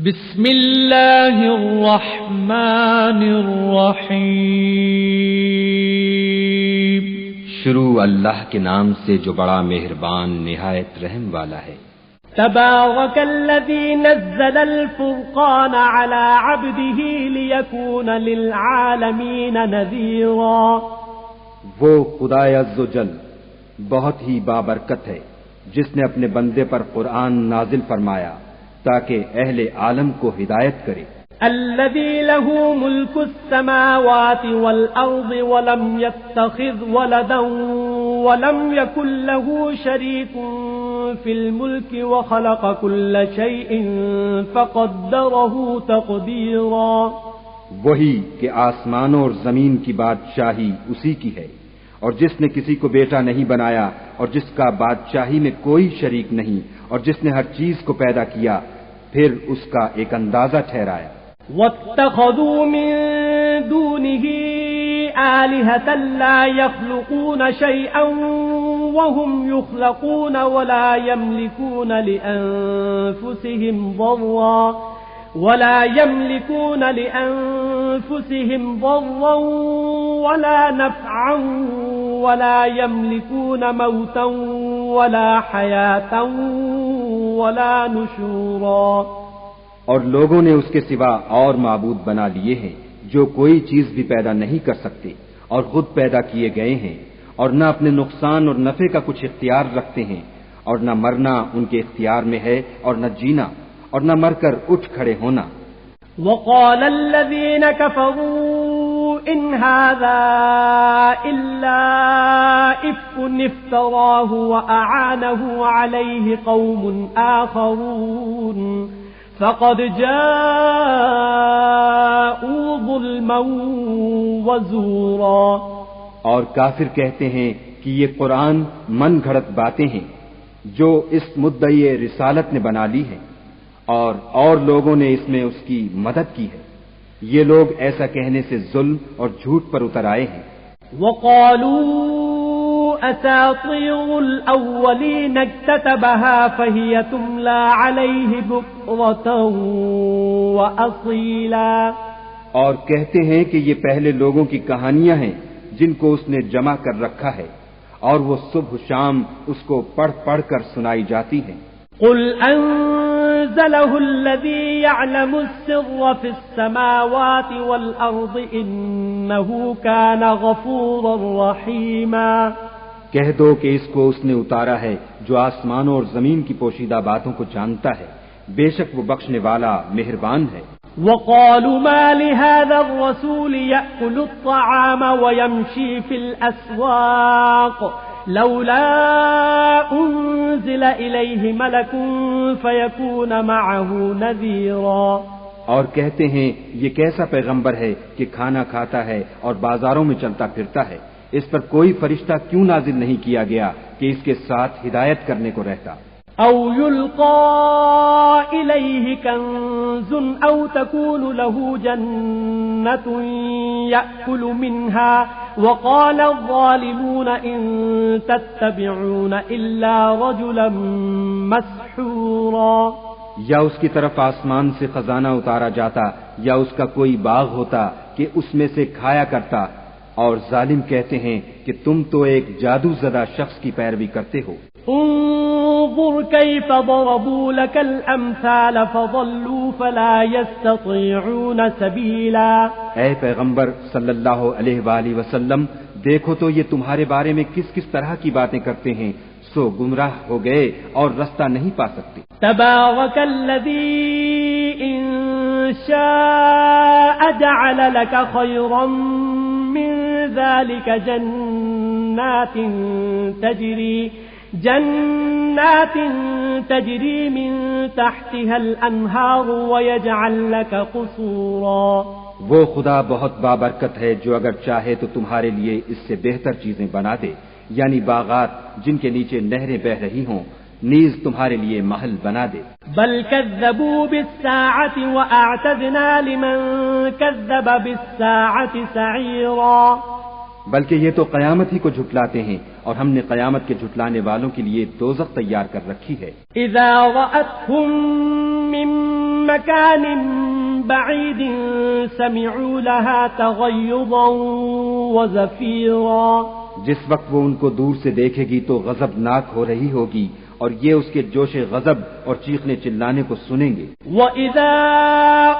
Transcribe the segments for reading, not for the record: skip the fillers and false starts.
بسم اللہ الرحمن الرحیم۔ شروع اللہ کے نام سے جو بڑا مہربان نہایت رحم والا ہے۔ تبارک الذی نزل الفرقان علی عبده لیکون للعالمین نذیرا۔ وہ خدائے عز و جل بہت ہی بابرکت ہے جس نے اپنے بندے پر قرآن نازل فرمایا تاکہ اہل عالم کو ہدایت کرے۔ الذي له ملك السماوات والأرض ولم يتخذ ولدا ولم يكن له شريك في الملك وخلق كل شيء فقدره تقديرا۔ وہی کہ آسمانوں اور زمین کی بادشاہی اسی کی ہے، اور جس نے کسی کو بیٹا نہیں بنایا اور جس کا بادشاہی میں کوئی شریک نہیں، اور جس نے ہر چیز کو پیدا کیا پھر اس کا ایک اندازہ ٹھہرایا۔ واتخذوا من دونه آلهة لا يخلقون شيئا وهم يخلقون ولا يملكون لأنفسهم ضرا ولا نفعا ولا يملكون موتا ولا حياة ولا نشورا۔ اور لوگوں نے اس کے سوا اور معبود بنا لیے ہیں جو کوئی چیز بھی پیدا نہیں کر سکتے اور خود پیدا کیے گئے ہیں، اور نہ اپنے نقصان اور نفع کا کچھ اختیار رکھتے ہیں، اور نہ مرنا ان کے اختیار میں ہے اور نہ جینا، اور نہ مر کر اٹھ کھڑے ہونا۔ وقال الذين كفروا إن هذا إلا إفك افتراه وأعانه عليه قوم آخرون فقد جاءوا ظلما وزورا۔ اور کافر کہتے ہیں کہ یہ قرآن من گھڑت باتیں ہیں جو اس مدعی رسالت نے بنا لی ہیں، اور لوگوں نے اس میں اس کی مدد کی ہے۔ یہ لوگ ایسا کہنے سے ظلم اور جھوٹ پر اتر آئے ہیں۔ وقالوا اساطير الاولين اكتتبها فهي تملى عليه بكرة واصيلا۔ اور کہتے ہیں کہ یہ پہلے لوگوں کی کہانیاں ہیں جن کو اس نے جمع کر رکھا ہے، اور وہ صبح شام اس کو پڑھ پڑھ کر سنائی جاتی ہیں۔ قل انزله الذي يعلم السر في السماوات والارض انه كان غفورا رحيما۔ کہہ دو کہ اس کو اس نے اتارا ہے جو آسمانوں اور زمین کی پوشیدہ باتوں کو جانتا ہے، بے شک وہ بخشنے والا مہربان ہے۔ وقالوا ما لهذا الرسول يأكل الطعام ويمشي في الأسواق لولا أنزل إليه ملك فيكون معه نذيرا۔ اور کہتے ہیں یہ کیسا پیغمبر ہے کہ کھانا کھاتا ہے اور بازاروں میں چلتا پھرتا ہے، اس پر کوئی فرشتہ کیوں نازل نہیں کیا گیا کہ اس کے ساتھ ہدایت کرنے کو رہتا۔ او يلقى إليه كنز او تكون له جنة يأكل منها وقال الظالمون ان تتبعون الا رجلا مسحورا۔ یا اس کی طرف آسمان سے خزانہ اتارا جاتا یا اس کا کوئی باغ ہوتا کہ اس میں سے کھایا کرتا، اور ظالم کہتے ہیں کہ تم تو ایک جادو زدہ شخص کی پیروی کرتے ہو۔ انظر كيف ضربوا لك الامثال فضلوا فلا يستطيعون سبيلا۔ اے پیغمبر صلی اللہ علیہ وآلہ وسلم، دیکھو تو یہ تمہارے بارے میں کس کس طرح کی باتیں کرتے ہیں، سو گمراہ ہو گئے اور رستہ نہیں پا سکتے۔ تبارك الذي إن شاء جعل لك خيرا من ذلك جنات تجري من تحتها الأنهار ويجعل لك قصورا۔ وہ خدا بہت بابرکت ہے جو اگر چاہے تو تمہارے لیے اس سے بہتر چیزیں بنا دے، یعنی باغات جن کے نیچے نہریں بہ رہی ہوں، نیز تمہارے لیے محل بنا دے۔ بل كذبوا بالساعة وأعتدنا لمن كذب بالساعة سعيرا۔ بلکہ یہ تو قیامت ہی کو جھٹلاتے ہیں، اور ہم نے قیامت کے جھٹلانے والوں کے لیے دوزخ تیار کر رکھی ہے۔ اذا رأتهم من مكان بعيد سمعوا لها تغيظا وزفيرا. جس وقت وہ ان کو دور سے دیکھے گی تو غضبناک ہو رہی ہوگی اور یہ اس کے جوش غضب اور چیخنے چلانے کو سنیں گے. وَإِذَا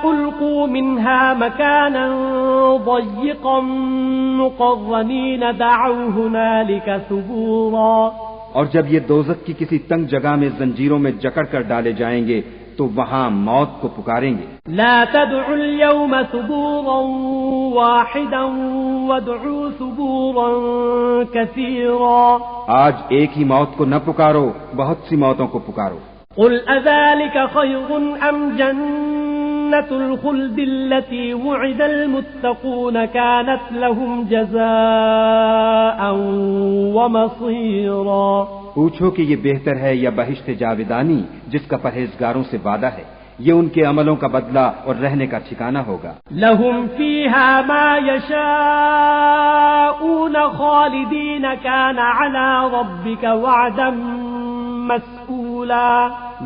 أُلْقُوا مِنْهَا مَكَانًا ضَيِّقًا مُقَرَّنِينَ دَعَوْا هُنَالِكَ ثُبُورًا. اور جب یہ دوزخ کی کسی تنگ جگہ میں زنجیروں میں جکڑ کر ڈالے جائیں گے تو وہاں موت کو پکاریں گے. لا تدعوا اليوم ثبورا واحدا وادعوا ثبورا كثيرا. آج ایک ہی موت کو نہ پکارو، بہت سی موتوں کو پکارو. قل أذلك خير أم جنة الخلد التي وعد المتقون كانت لهم جزاء ومصيرا. پوچھو کہ یہ بہتر ہے یا بہشت جاودانی جس کا پرہیزگاروں سے وعدہ ہے، یہ ان کے عملوں کا بدلہ اور رہنے کا ٹھکانہ ہوگا. لهم فيها ما يشاءون خالدين كان على ربك وعدا مسئولا.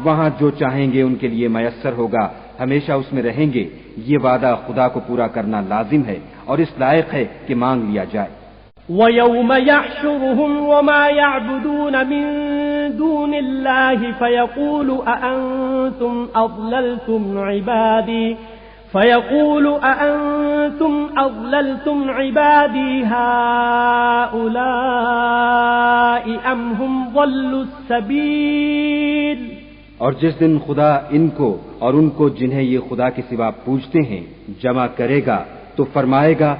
وہاں جو چاہیں گے ان کے لیے میسر ہوگا، ہمیشہ اس میں رہیں گے. یہ وعدہ خدا کو پورا کرنا لازم ہے اور اس لائق ہے کہ مانگ لیا جائے. وَيَوْمَ يَحْشُرُهُمْ وَمَا يَعْبُدُونَ مِن دُونِ اللَّهِ فَيَقُولُ أَأَنْتُمْ أَضْلَلْتُمْ عِبَادِي هَؤُلَاءِ أَمْ هُمْ ضَلُّوا السَّبِيلَ. اور جس دن خدا ان کو اور ان کو جنہیں یہ خدا کے سوا پوجتے ہیں جمع کرے گا تو فرمائے گا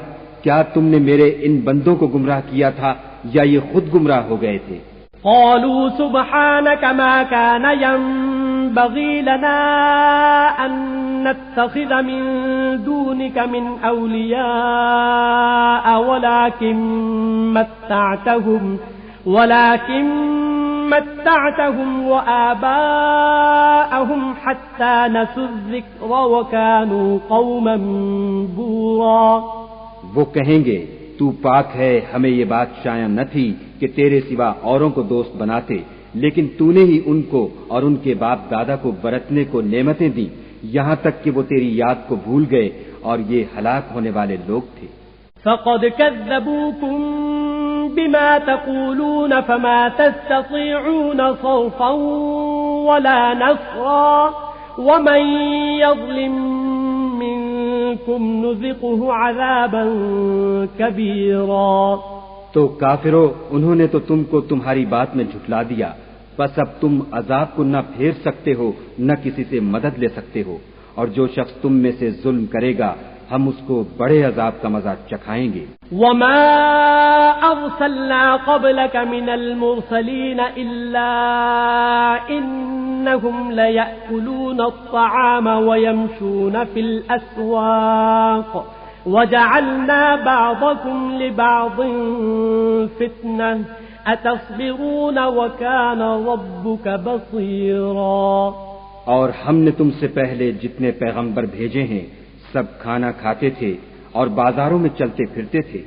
کیا تم نے میرے ان بندوں کو گمراہ کیا تھا یا یہ خود گمراہ ہو گئے تھے؟ قالوا سبحانك ما كان ينبغي لنا أن نتخذ من دونك من أولياء ولكن متعتهم وآباءهم حتى نسوا الذكر وكانوا قوما بورا. وہ کہیں گے تو پاک ہے، ہمیں یہ بات شایع نہ تھی کہ تیرے سوا اوروں کو دوست بناتے، لیکن تو نے ہی ان کو اور ان کے باپ دادا کو برتنے کو نعمتیں دیں یہاں تک کہ وہ تیری یاد کو بھول گئے اور یہ ہلاک ہونے والے لوگ تھے. فقد كذبوكم بما تقولون فما تستطيعون صرفا ولا نصرا ومن يظلم منكم نذقه عذابا كبيرا. تو کافرو، انہوں نے تو تم کو تمہاری بات میں جھٹلا دیا، بس اب تم عذاب کو نہ پھیر سکتے ہو نہ کسی سے مدد لے سکتے ہو، اور جو شخص تم میں سے ظلم کرے گا ہم اس کو بڑے عذاب کا مزہ چکھائیں گے. وما ارسلنا قبلك من المرسلين الا انهم ليأكلون الطعام ويمشون في الاسواق وجعلنا بعضكم لبعض فتنة اتصبرون وكان ربك بصيرا. اور ہم نے تم سے پہلے جتنے پیغمبر بھیجے ہیں سب کھانا کھاتے تھے اور بازاروں میں چلتے پھرتے تھے،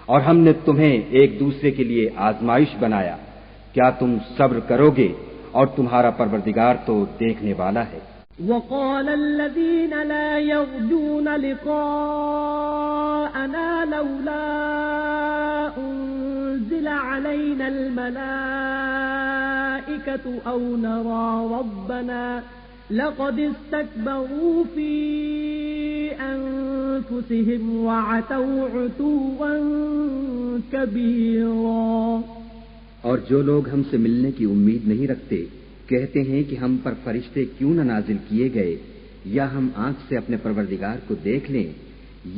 اور ہم نے تمہیں ایک دوسرے کے لیے آزمائش بنایا. کیا تم صبر کرو گے؟ اور تمہارا پروردگار تو دیکھنے والا ہے. وقال الذين لا يرجون لقاءنا لولا أنزل علينا الملائكة أو نرى ربنا لقد استكبروا في أنفسهم وعتوا عتوا كبيرا. اور جو لوگ ہم سے ملنے کی امید نہیں رکھتے کہتے ہیں کہ ہم پر فرشتے کیوں نہ نازل کیے گئے یا ہم آنکھ سے اپنے پروردگار کو دیکھ لیں.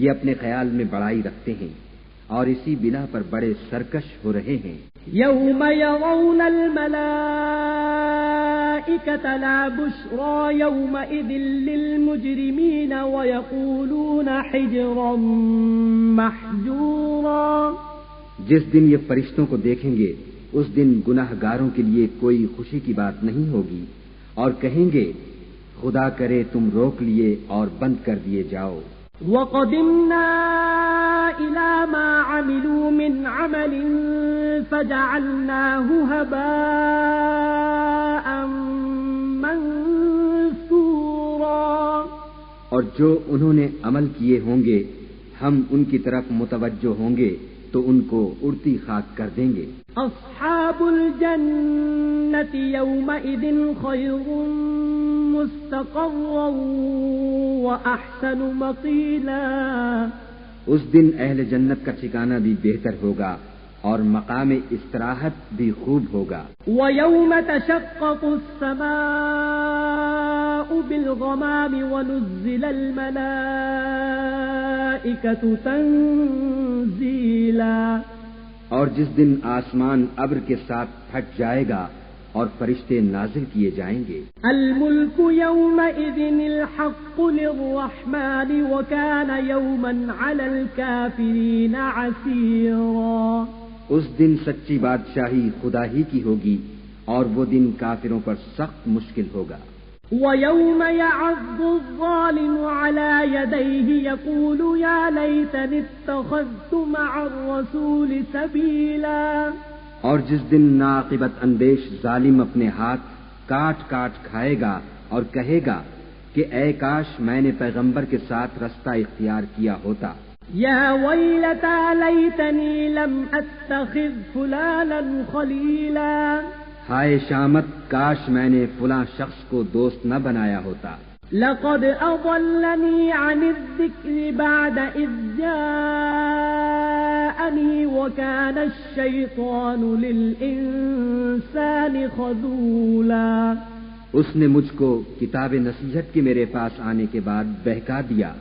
یہ اپنے خیال میں بڑائی رکھتے ہیں اور اسی بنا پر بڑے سرکش ہو رہے ہیں. يوم يرون الملائكة لا بشرى يومئذ للمجرمين ويقولون حجرا محجورا. جس دن یہ فرشتوں کو دیکھیں گے اس دن گناہ گاروں کے لیے کوئی خوشی کی بات نہیں ہوگی اور کہیں گے خدا کرے تم روک لیے اور بند کر دیے جاؤ. وَقَدِمْنَا إِلَى مَا عَمِلُوا مِنْ عَمَلٍ فَجَعَلْنَاهُ هَبَاءً مَنْثُورًا. اور جو انہوں نے عمل کیے ہوں گے ہم ان کی طرف متوجہ ہوں گے تو ان کو اڑتی خاک کر دیں گے. أصحاب الجنة يومئذ خير مستقرا وأحسن مقيلا. اس دن اہل جنت کا ٹھکانہ بھی بہتر ہوگا اور مقام استراحت بھی خوب ہوگا. وَيَوْمَ تَشَقَّقُ السَّمَاءُ بِالْغَمَامِ وَنُزِّلَ الْمَلَائِكَةُ تَنزِيلًا. اور جس دن آسمان ابر کے ساتھ پھٹ جائے گا اور فرشتے نازل کیے جائیں گے. الملك يومئذ الحق للرحمن وكان يوما على الكافرين عسيرا. اس دن سچی بادشاہی خدا ہی کی ہوگی اور وہ دن کافروں پر سخت مشکل ہوگا. وَيَوْمَ يَعَضُّ الظَّالِمُ عَلَى يَدَيْهِ يَقُولُ يَا لَيْتَنِي اتَّخَذْتُ مَعَ الرَّسُولِ سَبِيلًا. اور جس دن ناعاقبت اندیش ظالم اپنے ہاتھ کاٹ کاٹ کھائے گا اور کہے گا کہ اے کاش میں نے پیغمبر کے ساتھ رستہ اختیار کیا ہوتا. یا ویلتا لیتنی لم اتخذ فلانا خلیلا. ہائے شامت کاش میں نے فلاں شخص کو دوست نہ بنایا ہوتا. لقد اضلنی عن الذکر بعد اذ جاءنی وکان الشیطان للانسان خذولا. اس نے مجھ کو کتاب نصیحت کے میرے پاس آنے کے بعد بہکا دیا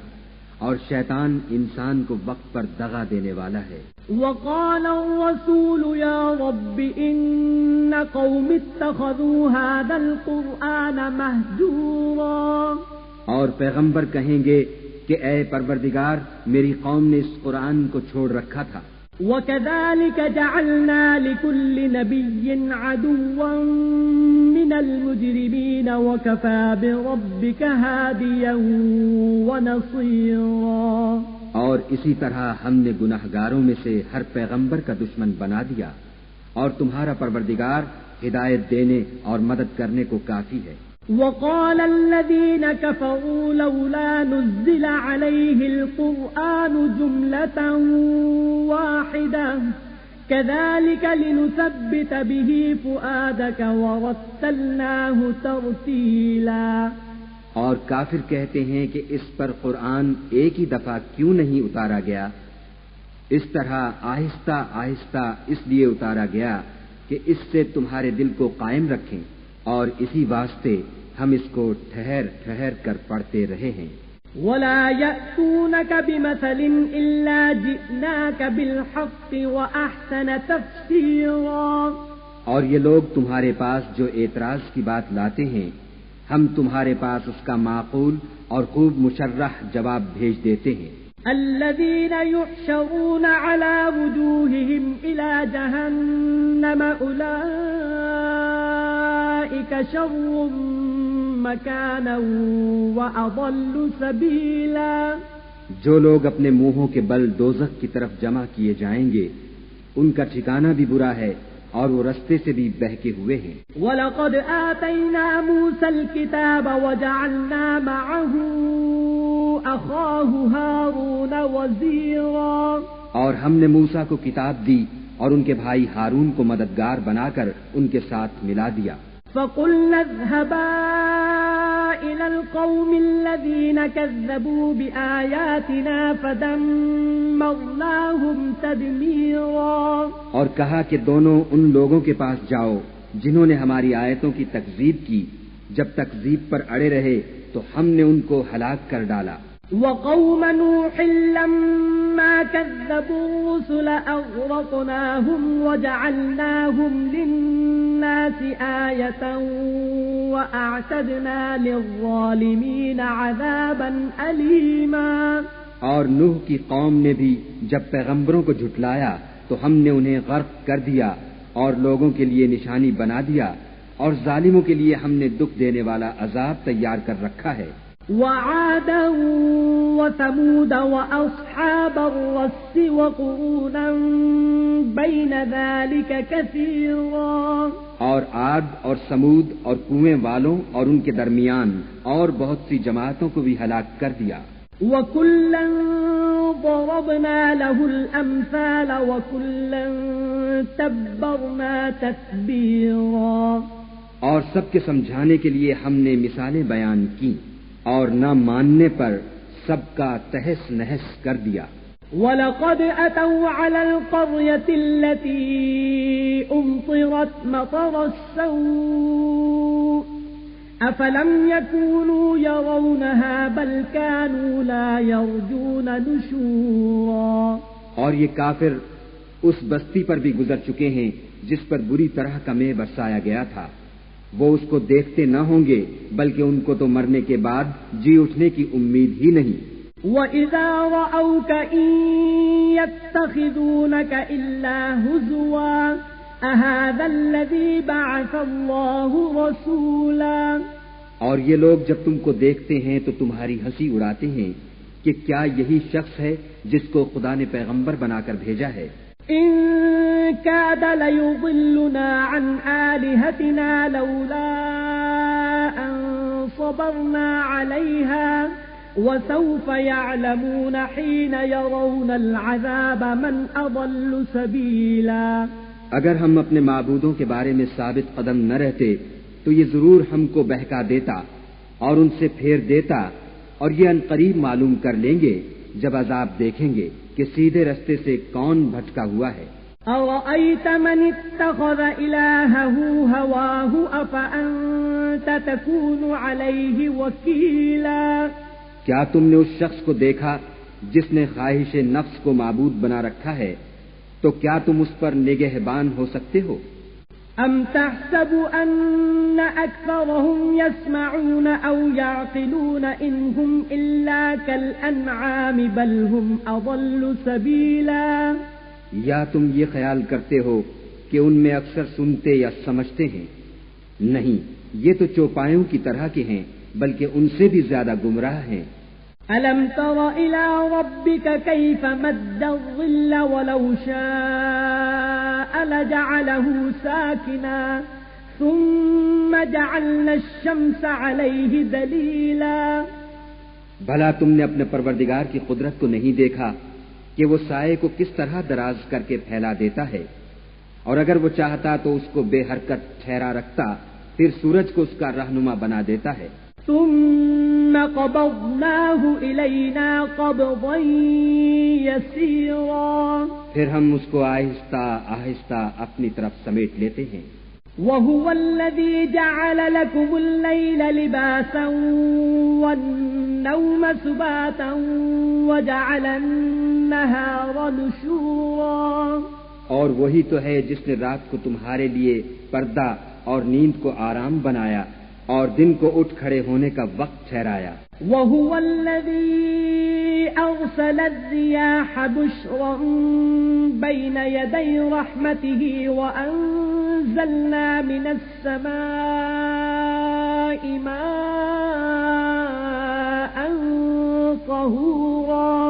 اور شیطان انسان کو وقت پر دغا دینے والا ہے. وقال الرسول يا رب ان قوم اتخذوا هذا القرآن مهجورا. اور پیغمبر کہیں گے کہ اے پروردگار میری قوم نے اس قرآن کو چھوڑ رکھا تھا. وكذلك جعلنا لكل نبي عدوا من المجرمين وكفى بربك هاديا ونصيرا. اور اسی طرح ہم نے گناہگاروں میں سے ہر پیغمبر کا دشمن بنا دیا اور تمہارا پروردگار ہدایت دینے اور مدد کرنے کو کافی ہے. وقال الذين كفروا لولا نزل عليه القرآن جملة واحدة كذلك لنثبت به فؤادك ورتلناه ترتيلا. اور کافر کہتے ہیں کہ اس پر قرآن ایک ہی دفعہ کیوں نہیں اتارا گیا. اس طرح آہستہ آہستہ اس لیے اتارا گیا کہ اس سے تمہارے دل کو قائم رکھیں اور اسی واسطے ہم اس کو ٹھہر ٹھہر کر پڑھتے رہے ہیں. ولا يأتونك بمثل إلا جئناك بالحق وأحسن تفسيرا. اور یہ لوگ تمہارے پاس جو اعتراض کی بات لاتے ہیں ہم تمہارے پاس اس کا معقول اور خوب مشرح جواب بھیج دیتے ہیں. الذين يحشرون على وجوههم إلى جهنم أولئك شر مكانا وأضل سبيلا. جو لوگ اپنے منہوں کے بل دوزخ کی طرف جمع کیے جائیں گے ان کا ٹھکانہ بھی برا ہے اور وہ رستے سے بھی بہکے ہوئے ہیں. وَلَقَدْ آتَيْنَا مُوسَى الْكِتَابَ وَجَعَلْنَا مَعَهُ أَخَاهُ هَارُونَ وَزِيرًا. اور ہم نے موسیٰ کو کتاب دی اور ان کے بھائی ہارون کو مددگار بنا کر ان کے ساتھ ملا دیا. فَقُلْنَا اذْهَبَا إِلَى الْقَوْمِ الَّذِينَ كَذَّبُوا بِآيَاتِنَا فَدَمَّرْنَاهُمْ تَدْمِيرًا. اور کہا کہ دونوں ان لوگوں کے پاس جاؤ جنہوں نے ہماری آیتوں کی تکذیب کی. جب تکذیب پر اڑے رہے تو ہم نے ان کو ہلاک کر ڈالا. وقوم نوح لما كذبوا الرسل أغرقناهم وجعلناهم للناس آية وأعتدنا للظالمين عذابا أليما. اور نوح کی قوم نے بھی جب پیغمبروں کو جھٹلایا تو ہم نے انہیں غرق کر دیا اور لوگوں کے لیے نشانی بنا دیا اور ظالموں کے لیے ہم نے دکھ دینے والا عذاب تیار کر رکھا ہے. وعادا وثمود وأصحاب الرس وقرونا بين ذلك كثيرا. اور عاد اور سمود اور کنویں والوں اور ان کے درمیان اور بہت سی جماعتوں کو بھی ہلاک کر دیا. وَكُلًّا ضَرَبْنَا لَهُ الْأَمْثَالَ وَكُلًّا تَبَّرْنَا تَتْبِيرًا. اور سب کے سمجھانے کے لیے ہم نے مثالیں بیان کی اور نہ ماننے پر سب کا تہس نہس کر دیا. وَلَقَدْ أَتَوْا عَلَى الْقَرْيَةِ الَّتِي أُمْطِرَتْ مَطَرَ السَّوْءِ أَفَلَمْ يَكُونُوا يَرَوْنَهَا بَلْ كَانُوا لَا يَرْجُونَ نُشُورًا. اور یہ کافر اس بستی پر بھی گزر چکے ہیں جس پر بری طرح کا مے برسایا گیا تھا. وہ اس کو دیکھتے نہ ہوں گے بلکہ ان کو تو مرنے کے بعد جی اٹھنے کی امید ہی نہیں. وَإِذَا رَأَوْكَ إِن يَتَّخِذُونَكَ إِلَّا هُزُوًا أَهَذَا الَّذِي بَعَثَ اللَّهُ رَسُولًا. اور یہ لوگ جب تم کو دیکھتے ہیں تو تمہاری ہنسی اڑاتے ہیں کہ کیا یہی شخص ہے جس کو خدا نے پیغمبر بنا کر بھیجا ہے. إِن كَادَ لَيُضِلُّنَا عَنْ آلِهَتِنَا لَوْلَا أَن صَبَرْنَا عَلَيْهَا وَسَوْفَ يَعْلَمُونَ حِينَ يَرَوْنَ الْعَذَابَ مَنْ أَضَلُّ سَبِيلًا. اگر ہم اپنے معبودوں کے بارے میں ثابت قدم نہ رہتے تو یہ ضرور ہم کو بہکا دیتا اور ان سے پھیر دیتا، اور یہ عنقریب معلوم کر لیں گے جب عذاب دیکھیں گے کہ سیدھے رستے سے کون بھٹکا ہوا ہے. أَرَأَيْتَ مَنِ اتَّخَذَ إِلَٰهَهُ هَوَاهُ أَفَأَنتَ تَكُونُ عَلَيْهِ وَكِيلًا. کیا تم نے اس شخص کو دیکھا جس نے خواہش نفس کو معبود بنا رکھا ہے، تو کیا تم اس پر نگہبان ہو سکتے ہو؟ أَمْ تَحْسَبُ أَنَّ أَكْثَرَهُمْ يَسْمَعُونَ أَوْ يَعْقِلُونَ إِنْ هُمْ إِلَّا كَالْأَنْعَامِ بَلْ هُمْ أَضَلُّ سَبِيلًا. یا تم یہ خیال کرتے ہو کہ ان میں اکثر سنتے یا سمجھتے ہیں؟ نہیں، یہ تو چوپایوں کی طرح کے ہیں بلکہ ان سے بھی زیادہ گمراہ ہیں. أَلَمْ تَرَ إِلَى رَبِّكَ كَيْفَ مَدَّ الظِّلَّ وَلَوْ شَاءَ لَجَعَلَهُ سَاكِنًا ثُمَّ جَعَلْنَا الشَّمْسَ عَلَيْهِ دَلِيلًا. بھلا تم نے اپنے پروردگار کی قدرت کو نہیں دیکھا کہ وہ سائے کو کس طرح دراز کر کے پھیلا دیتا ہے، اور اگر وہ چاہتا تو اس کو بے حرکت ٹھہرا رکھتا، پھر سورج کو اس کا رہنما بنا دیتا ہے. ثُمَّ قَبَضْنَاهُ إِلَيْنَا قَبْضًا يَسِيرًا. پھر ہم اس کو آہستہ آہستہ اپنی طرف سمیٹ لیتے ہیں. وَهُوَ الَّذِي جَعَلَ لَكُمُ اللَّيْلَ لِبَاسًا وَالنَّوْمَ سُبَاتًا وَجَعَلَ النَّهَارَ نُشُورًا. اور وہی تو ہے جس نے رات کو تمہارے لیے پردہ اور نیند کو آرام بنایا اور دن کو اٹھ کھڑے ہونے کا وقت ٹھہرایا. وَهُوَ الَّذِي أَرْسَلَ الرِّيَاحَ بُشْرًا بَيْنَ يَدَيْ رَحْمَتِهِ وَأَنزَلْنَا مِنَ السَّمَاءِ مَاءً طَهُورًا.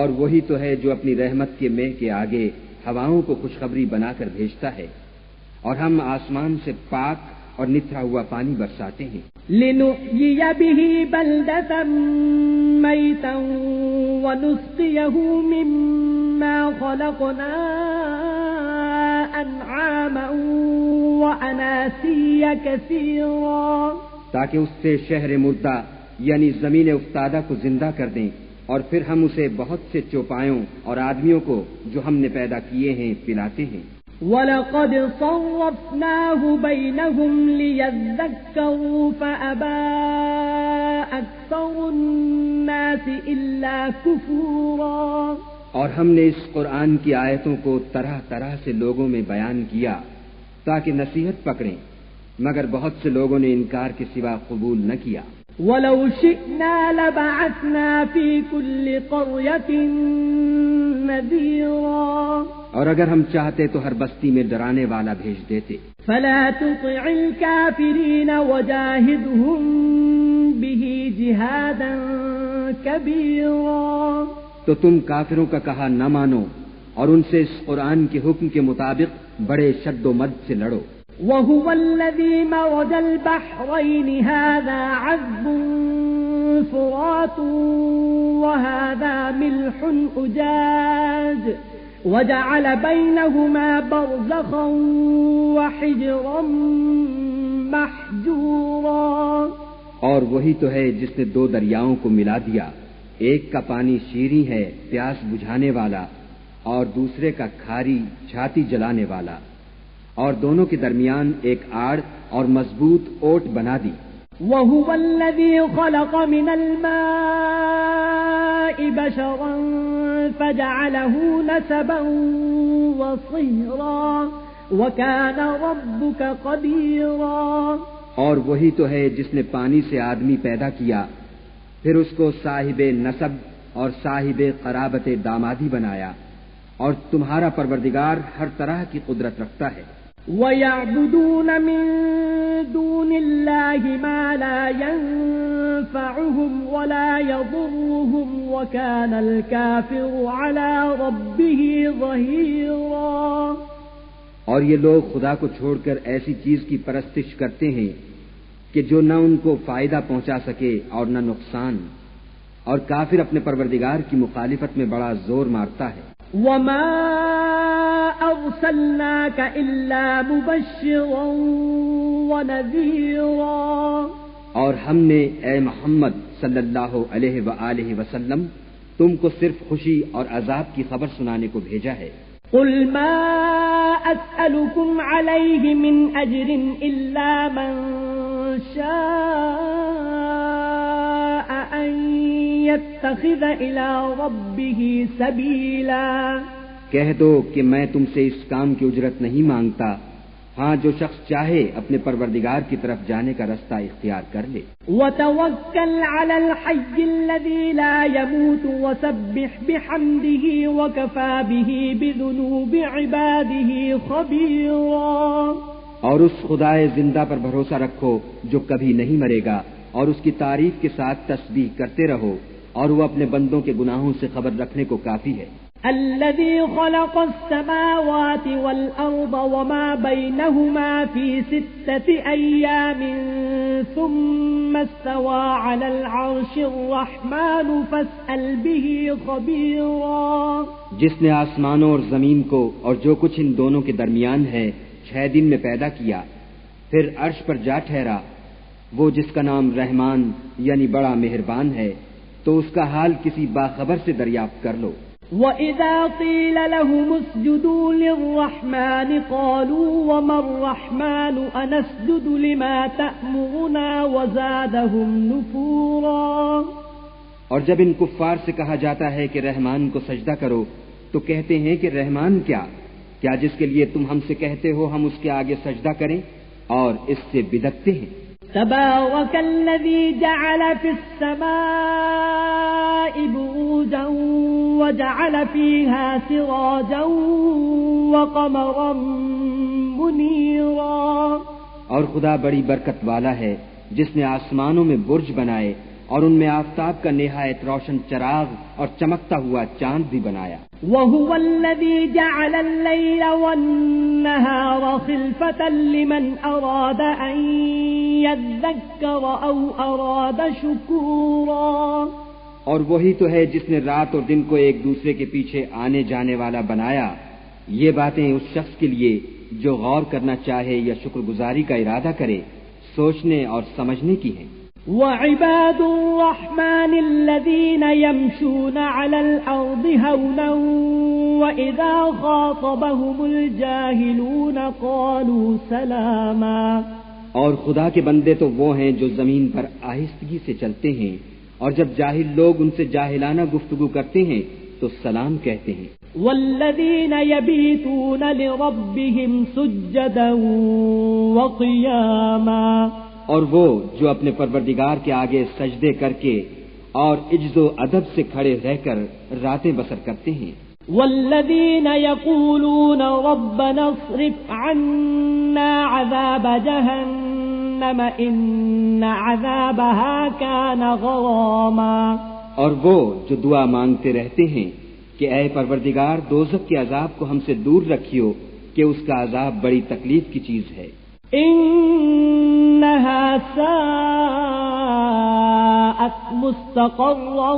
اور وہی تو ہے جو اپنی رحمت کے مے کے آگے ہواؤں کو خوشخبری بنا کر بھیجتا ہے، اور ہم آسمان سے پاک اور نتھرا ہوا پانی برساتے ہیں. لِنُحْيِيَ بِهِ بَلْدَةً مَيْتًا وَنُسْقِيَهُ مِمَّا خَلَقْنَا أَنْعَامًا وَأَنَاسِيَّ كَثِيرًا. تاکہ اس سے شہر مردہ یعنی زمین افتادہ کو زندہ کر دیں، اور پھر ہم اسے بہت سے چوپایوں اور آدمیوں کو جو ہم نے پیدا کیے ہیں پلاتے ہیں. وَلَقَدْ صَرَّفْنَاهُ بَيْنَهُمْ لِيَذَّكَّرُوا فَأَبَى أَكْثَرُ النَّاسِ إِلَّا كُفُورًا. اور ہم نے اس قرآن کی آیتوں کو طرح طرح سے لوگوں میں بیان کیا تاکہ نصیحت پکڑیں، مگر بہت سے لوگوں نے انکار کے سوا قبول نہ کیا. وَلَوْ شِئْنَا لَبَعَثْنَا فِي كُلِّ قَرْيَةٍ نَذِيرًا. اور اگر ہم چاہتے تو ہر بستی میں ڈرانے والا بھیج دیتے. فَلَا تُطِعِ الْكَافِرِينَ وَجَاهِدْهُمْ بِهِ جِهَادًا كَبِيرًا. تو تم کافروں کا کہا نہ مانو اور ان سے اس قرآن کے حکم کے مطابق بڑے شد و مد سے لڑو. وهو الذي مرج البحرين هذا عذب فرات وهذا ملح أجاج وجعل بينهما برزخا وحجرا محجورا. اور وہی تو ہے جس نے دو دریاؤں کو ملا دیا، ایک کا پانی شیریں ہے پیاس بجھانے والا اور دوسرے کا کھاری چھاتی جلانے والا، اور دونوں کے درمیان ایک آڑ اور مضبوط اوٹ بنا دی. وهو الذي خلق من الماء بشرا فجعله نسبا وصهرا وكان ربك قديرا. اور وہی تو ہے جس نے پانی سے آدمی پیدا کیا، پھر اس کو صاحب نسب اور صاحب قرابت دامادی بنایا، اور تمہارا پروردگار ہر طرح کی قدرت رکھتا ہے. وَيَعْبُدُونَ مِن دُونِ اللَّهِ مَا لَا يَنفَعُهُمْ وَلَا يَضُرُّهُمْ وَكَانَ الْكَافِرُ عَلَى رَبِّهِ ظَهِيرًا. اور یہ لوگ خدا کو چھوڑ کر ایسی چیز کی پرستش کرتے ہیں کہ جو نہ ان کو فائدہ پہنچا سکے اور نہ نقصان، اور کافر اپنے پروردگار کی مخالفت میں بڑا زور مارتا ہے. وَمَا أَرْسَلْنَاكَ إِلَّا مُبَشِّرًا وَنَذِيرًا. اور ہم نے اے محمد صلی اللہ علیہ وآلہ وسلم تم کو صرف خوشی اور عذاب کی خبر سنانے کو بھیجا ہے. قُلْ مَا أَسْأَلُكُمْ عَلَيْهِ مِنْ أَجْرٍ إِلَّا مَنْ شَاءَ أَنْ يَتَّخِذَ إِلَى رَبِّهِ سَبِيلًا. کہہ دو کہ میں تم سے اس کام کی اجرت نہیں مانگتا، ہاں جو شخص چاہے اپنے پروردگار کی طرف جانے کا رستہ اختیار کر لے. وَتَوَكَّلْ عَلَى الْحَيِّ الَّذِي لَا يَمُوتُ وَسَبِّحْ بِحَمْدِهِ وَكَفَى بِهِ بِذُنُوبِ عِبَادِهِ خَبِيرًا. اور اس خدائے زندہ پر بھروسہ رکھو جو کبھی نہیں مرے گا، اور اس کی تعریف کے ساتھ تسبیح کرتے رہو، اور وہ اپنے بندوں کے گناہوں سے خبر رکھنے کو کافی ہے. الذي خلق السماوات والأرض وما بينهما في 6 أيام ثم استوى على العرش الرحمن فاسأل به خبيرا. جس نے آسمانوں اور زمین کو اور جو کچھ ان دونوں کے درمیان ہے 6 دن میں پیدا کیا، پھر عرش پر جا ٹھہرا، وہ جس کا نام رحمان یعنی بڑا مہربان ہے، تو اس کا حال کسی باخبر سے دریافت کر لو. وَإِذَا قِيلَ لَهُمُ اسْجُدُوا لِلرَّحْمَنِ قَالُوا وَمَا الرَّحْمَنُ أَنَسْجُدُ لِمَا تَأْمُرُنَا وَزَادَهُمْ نُفُورًا. اور جب ان کفار سے کہا جاتا ہے کہ رحمان کو سجدہ کرو تو کہتے ہیں کہ رحمان کیا جس کے لیے تم ہم سے کہتے ہو ہم اس کے آگے سجدہ کریں، اور اس سے بدعتے ہیں. تبارك الذي جعل في السماء بروجا وجعل فيها سراجا وقمرا منيرا. اور خدا بڑی برکت والا ہے جس نے آسمانوں میں برج بنائے اور ان میں آفتاب کا نہایت روشن چراغ اور چمکتا ہوا چاند بھی بنایا. وَهُوَ الَّذِي جَعَلَ اللَّيْلَ وَالنَّهَارَ خِلْفَةً لِمَنْ أَرَادَ أَنْ يَذَّكَّرَ أَوْ أَرَادَ شُكُورًا. اور وہی تو ہے جس نے رات اور دن کو ایک دوسرے کے پیچھے آنے جانے والا بنایا. یہ باتیں اس شخص کے لیے جو غور کرنا چاہے یا شکر گزاری کا ارادہ کرے، سوچنے اور سمجھنے کی ہیں. وَعِبَادُ الرَّحْمَنِ الَّذِينَ يَمْشُونَ عَلَى الْأَرْضِ هَوْنًا وَإِذَا خَاطَبَهُمُ الْجَاهِلُونَ قَالُوا سَلَامًا. اور خدا کے بندے تو وہ ہیں جو زمین پر آہستگی سے چلتے ہیں، اور جب جاہل لوگ ان سے جاہلانہ گفتگو کرتے ہیں تو سلام کہتے ہیں. وَالَّذِينَ يَبِيتُونَ لِرَبِّهِمْ سُجَّدًا وَقِيَامًا. اور وہ جو اپنے پروردگار کے آگے سجدے کر کے اور عجز و ادب سے کھڑے رہ کر راتیں بسر کرتے ہیں. والذین یقولون ربنا اصرف عنا عذاب جہنم ان عذابها كان غراما. اور وہ جو دعا مانگتے رہتے ہیں کہ اے پروردگار دوزخ کے عذاب کو ہم سے دور رکھیو کہ اس کا عذاب بڑی تکلیف کی چیز ہے. إنها ساءت مستقرا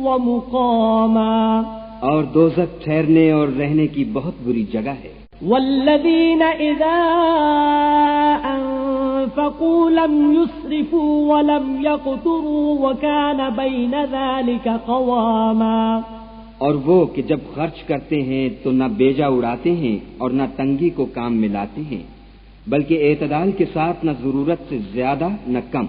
ومقاما، اور دوزخ ٹھہرنے اور رہنے کی بہت بری جگہ ہے۔ والذين إذا أنفقوا لم يسرفوا ولم يقتروا وكان بين ذلك قواما، اور وہ کہ جب خرچ کرتے ہیں تو نہ بیجا اڑاتے ہیں اور نہ تنگی کو کام میں لاتے ہیں، بلکہ اعتدال کے ساتھ نہ ضرورت سے زیادہ نہ کم۔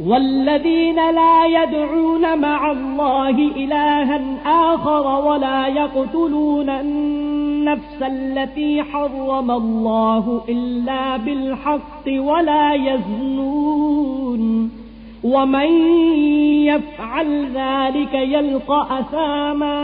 والذين لا يدعون مع الله إلها آخر ولا يقتلون النفس التي حرم الله إلا بالحق ولا يزنون ومن يفعل ذلك يلقى أثاما،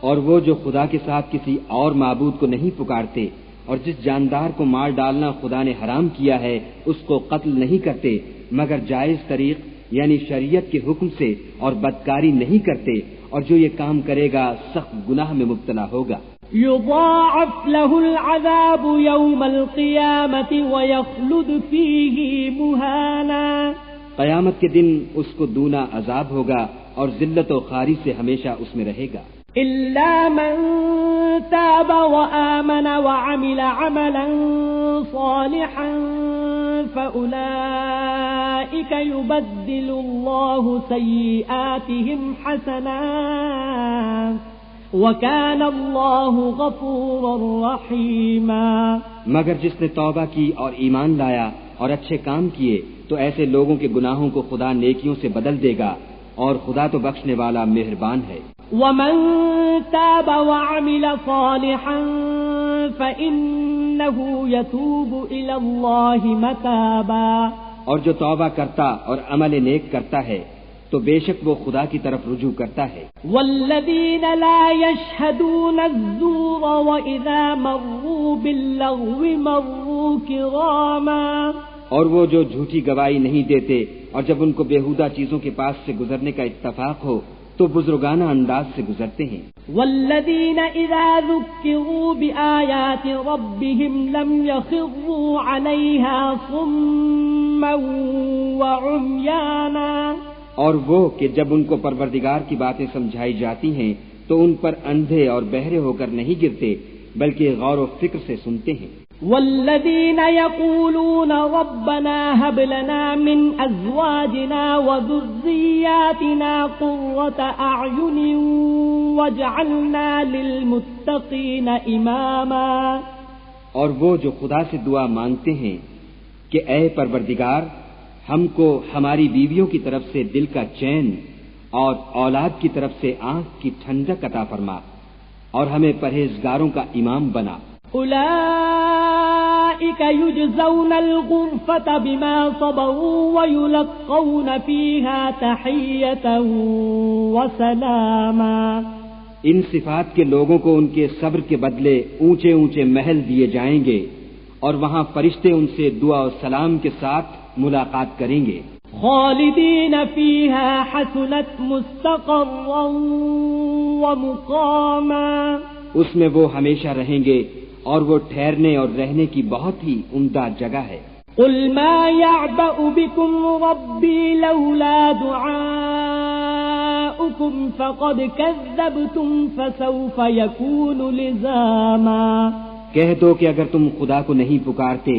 اور وہ جو خدا کے ساتھ کسی اور معبود کو نہیں پکارتے اور جس جاندار کو مار ڈالنا خدا نے حرام کیا ہے اس کو قتل نہیں کرتے مگر جائز طریق یعنی شریعت کے حکم سے، اور بدکاری نہیں کرتے، اور جو یہ کام کرے گا سخت گناہ میں مبتلا ہوگا۔ يضاعف له العذاب يوم القيامة ويخلد فيه مهانا، قیامت کے دن اس کو دونا عذاب ہوگا اور ذلت و خواری سے ہمیشہ اس میں رہے گا۔ إلا من تاب وآمن وعمل عملا صالحا فأولئك يبدل الله سيئاتهم حسنات وكان الله غفورا رحيما، مگر جس نے توبہ کی اور ایمان لایا اور اچھے کام کیے تو ایسے لوگوں کے گناہوں کو خدا نیکیوں سے بدل دے گا، اور خدا تو بخشنے والا مہربان ہے۔ ومن تاب وعمل صالحا فإنه يتوب إلى الله متابا، اور جو توبہ کرتا اور عمل نیک کرتا ہے تو بے شک وہ خدا کی طرف رجوع کرتا ہے۔ والذین لا يشهدون الزور وإذا مروا باللغو مروا كراما، اور وہ جو جھوٹی گواہی نہیں دیتے اور جب ان کو بیہودہ چیزوں کے پاس سے گزرنے کا اتفاق ہو تو بزرگانہ انداز سے گزرتے ہیں۔ والذین اذا ذکروا بآیات ربهم لم يخروا علیہا صما وعمیانا، اور وہ کہ جب ان کو پروردگار کی باتیں سمجھائی جاتی ہیں تو ان پر اندھے اور بہرے ہو کر نہیں گرتے بلکہ غور و فکر سے سنتے ہیں۔ والذین یقولون ربنا هب لنا من ازواجنا وذریاتنا قرة اعین واجعلنا للمتقین اماما، اور وہ جو خدا سے دعا مانگتے ہیں کہ اے پروردگار ہم کو ہماری بیویوں کی طرف سے دل کا چین اور اولاد کی طرف سے آنکھ کی ٹھنڈک عطا فرما، اور ہمیں پرہیزگاروں کا امام بنا۔ اولئک یجزون الغرفة بما صبروا ویلقون فیہا تحیۃ وسلاما، ان صفات کے لوگوں کو ان کے صبر کے بدلے اونچے اونچے محل دیے جائیں گے، اور وہاں فرشتے ان سے دعا و سلام کے ساتھ ملاقات کریں گے۔ خالدین فیہا حسنت مستقرا ومقاما، اس میں وہ ہمیشہ رہیں گے اور وہ ٹھہرنے اور رہنے کی بہت ہی عمدہ جگہ ہے۔ قل ما يعبأ بكم ربي لولا دعاؤكم فقد كذبتم فسوف يكون لزاما، کہہ دو کہ اگر تم خدا کو نہیں پکارتے